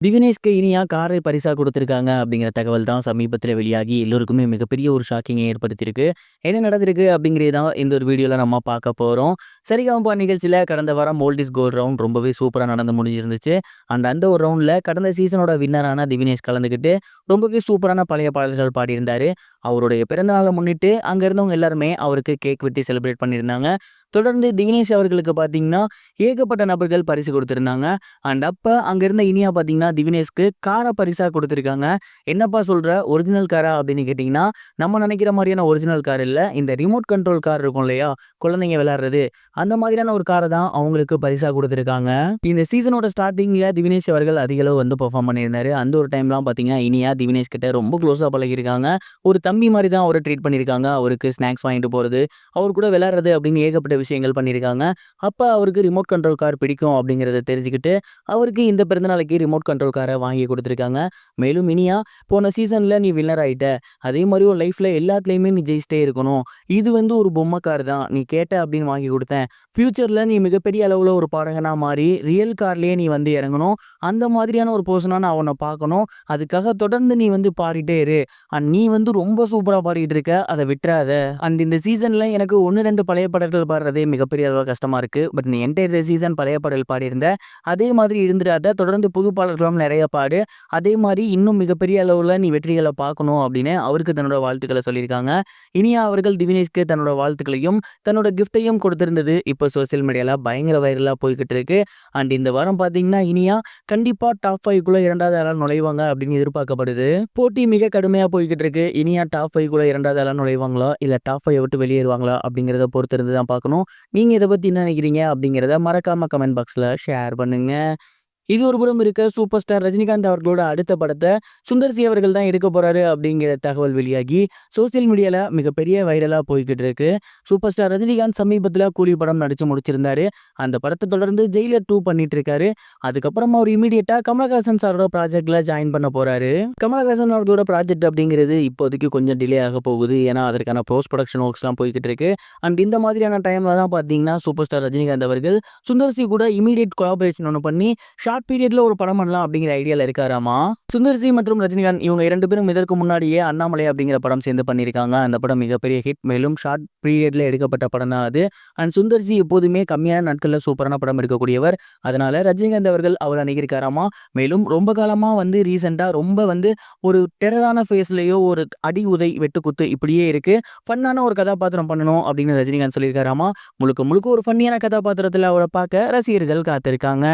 திவினேஷ்க்கு இனியா காரை பரிசா குடுத்திருக்காங்க அப்படிங்கிற தகவல் தான் சமீபத்தில வெளியாகி எல்லோருக்குமே மிகப்பெரிய ஒரு ஷாக்கிங்கை ஏற்படுத்தியிருக்கு. என்ன நடந்திருக்கு அப்படிங்கிறது தான் இந்த ஒரு வீடியோல நம்ம பார்க்க போறோம். சரிகமப நிகழ்ச்சியில கடந்த வாரம் ஓல்ட் இஸ் கோல்ட் ரவுண்ட் ரொம்பவே சூப்பரா நடந்து முடிஞ்சிருந்துச்சு. அந்த ஒரு ரவுண்ட்ல கடந்த சீசனோட வின்னரான திவினேஷ் கலந்துக்கிட்டு ரொம்பவே சூப்பரான பழைய பாடல்கள் பாடியிருந்தாரு. அவருடைய பிறந்த நாள முன்னிட்டு அங்க இருந்தவங்க எல்லாருமே அவருக்கு கேக் வெட்டி செலிப்ரேட் பண்ணியிருந்தாங்க. தொடர்ந்து திவினேஷ் அவர்களுக்கு பார்த்தீங்கன்னா, ஏகப்பட்ட நபர்கள் பரிசு குடுத்திருந்தாங்க. அப்ப அங்க இருந்த இனியா பார்த்தீங்கன்னா, திவினேஷ்க்கு கார பரிசா குடுத்திருக்காங்க. "என்னப்பா சொல்ற? ஒரிஜினல் காரா?" அப்படின்னு கேட்டீங்கன்னா, நம்ம நெனைக்கிற மாரியான ஒரிஜினல் கார் இல்ல. இந்த ரிமோட் கண்ட்ரோல் கார் இருக்கும் இல்லையா? குழந்தைங்க விளையாடுறது. அந்த மாதிரியான ஒரு கார தான் அவங்களுக்கு பரிசா குடுத்திருக்காங்க. இந்த சீசனோட ஸ்டார்ட்டிங்ல திவினேஷ் அவர்கள் அதிக அளவு வந்து பெர்ஃபார்ம் பண்ணியிருந்தாரு. அந்த ஒரு டைம்லாம் பார்த்தீங்கன்னா, இனியா திவினேஷ் கிட்ட ரொம்ப க்ளோஸா பழகியிருக்காங்க. ஒரு தம்பி மாரி தான் அவர ட்ரீட் பண்ணியிருக்காங்க. அவருக்கு ஸ்நாக்ஸ் வாங்கிட்டு போறது, அவர் கூட விளையாடுறது அப்படின்னு ஏகப்பட்ட விஷயங்கள் பண்ணியிருக்காங்க. அப்ப அவருக்கு ரிமோட் கண்ட்ரோல் கார் பிடிக்கும் அப்படிங்கிறத தெரிஞ்சுக்கிட்டு, அவருக்கு இந்த பிறந்தநாளைக்கு ரிமோட் கண்ட்ரோல் கார வாங்கி குடுத்துருக்காங்க. மேலும் இனியா, "போன சீசன்ல நீ வின்னர் ஆயிட்ட. அதே மாரி உன் லைஃப்ல எல்லாத்துலயுமே நீ ஜெயிச்சிட்டே இருக்கணும். இது வந்து ஒரு பொம்மை கார் தான். நீ கேட்ட அப்படின்னு வாங்கி குடுத்தேன். ஃபியூச்சர்ல நீ மிகப்பெரிய அளவுல ஒரு பாடகனா மாறி ரியல் கார்லயே நீ வந்து இறங்கணும். அந்த மாதிரியான ஒரு பெர்சனா நான் உன்ன பார்க்கணும். அதுக்காக தொடர்ந்து நீ வந்து பாடிட்டே இரு. நீ வந்து ரொம்ப சூப்பரா பாடிட்டு இருக்க. அத விட்றாத. இந்த சீசன்ல எனக்கு 1, 2 பழைய பாடல்கள் பாடுறதே மிகப்பெரிய அளவுல கஷ்டமா இருக்கு. பட் நீ என்டையர் சீசன் பழைய பாடல் பாடியிருந்த. அதே மாதிரி இருந்துடாத. தொடர்ந்து புது பாடல்களும் நெறைய பாடு. அதே மாரி இன்னும் மிகப்பெரிய அளவுல நீ வெற்றிகள பார்க்கணும்." அப்படின்னு அவருக்கு தன்னோட வாழ்த்துக்கள சொல்லியிருக்காங்க. இனியா அவர்கள் திவினேஷ்க்கு தன்னோட வாழ்த்துக்களையும், தன்னோட கிஃப்ட்டையும் கொடுத்திருந்தது இப்போ சோசியல் மீடியால பயங்கர வைரலா போய்க்கிட்டு இருக்கு. இந்த வாரம் பார்த்தீங்கன்னா, இனியா கண்டிப்பா டாப் 5க்குள்ள 2வது ஆளா நுழைவாங்க அப்படின்னு எதிர்பார்க்கப்படுது. போட்டி மிக கடுமையா போய்க்கிட்டு இருக்கு. இனியா டாப் 5க்குள்ள 2வது ஆளா நுழைவாங்களா? இல்ல டாப் 5 விட்டு வெளியேறுவாங்களா? அப்படிங்கிறத பொறுத்து இருந்து தான் பார்க்கணும். நீங்க இத பத்தி என்ன நினைக்கிறீங்க? அப்படிங்கிறத மறக்காம கமெண்ட் பாக்ஸ்ல ஷேர் பண்ணுங்க. இது ஒரு புறம் இருக்க, சூப்பர் ஸ்டார் ரஜினிகாந்த் அவர்களோட அடுத்த படத்த சுந்தர் சி அவர்கள் தான் எடுக்க போறாரு அப்படிங்கிற தகவல் வெளியாகி சோசியல் மீடியால மிகப்பெரிய வைரலா போய்க்கிட்டு இருக்கு. சூப்பர் ஸ்டார் ரஜினிகாந்த் சமீபத்தில கூலி படம் நடிச்சு முடிச்சிருந்தாரு. அந்த படத்த தொடர்ந்து ஜெயிலர் 2 பண்ணிட்டு இருக்காரு. அதுக்கப்புறம் அவர் இமிடியேட்டா கமலஹாசன் சாரோட ப்ராஜெக்ட்ல ஜாயின் பண்ண போறாரு. கமலஹாசன் அவர்களோட ப்ராஜெக்ட் அப்படிங்கிறது இப்போதைக்கு கொஞ்சம் டிலே ஆக போகுது. ஏன்னா அதற்கான போஸ்ட் புரொடக்ஷன் ஒர்க்ஸ்லாம் போய்க்கிட்டு இருக்கு. இந்த மாதிரியான டைம்ல தான் பார்த்தீங்கன்னா, சூப்பர் ஸ்டார் ரஜினிகாந்த் அவர்கள் சுந்தர் சி கூட இமிடியேட் கொலாபரேஷன் ஒண்ணு பண்ணி ஷார்ட் பீரியட்ல ஒரு படம் பண்ணலாம் அப்படிங்கிற ஐடியால இருக்காராமா. சுந்தர் சி மற்றும் ரஜினிகாந்த் இவங்க 2 பேரும் இதற்கு முன்னாடியே அண்ணாமலை அப்படிங்கிற படம் சேர்ந்து பண்ணியிருக்காங்க. அந்த படம் மிகப்பெரிய ஹிட். மேலும் ஷார்ட் பீரியட்ல எடுக்கப்பட்ட படம் தான் அது. சுந்தர் சி எப்போதுமே கம்மியான நாட்கள்ல சூப்பரான படம் எடுக்கக்கூடியவர். அதனால ரஜினிகாந்த் அவர்கள் அவர அணுகியிருக்காராமா. மேலும் ரொம்ப காலமா வந்து ரீசென்ட்டா ரொம்ப வந்து ஒரு டெரரான ஃபேஸ்லயோ ஒரு அடி, உதை, வெட்டுக்குத்து இப்படியே இருக்கு. ஃபன்னான ஒரு கதாபாத்திரம் பண்ணணும் அப்படின்னு ரஜினிகாந்த் சொல்லியிருக்காராமா. முழுக்க முழுக்க ஒரு ஃபன்னியான கதாபாத்திரத்துல அவர பார்க்க ரசிகர்கள் காத்திருக்காங்க.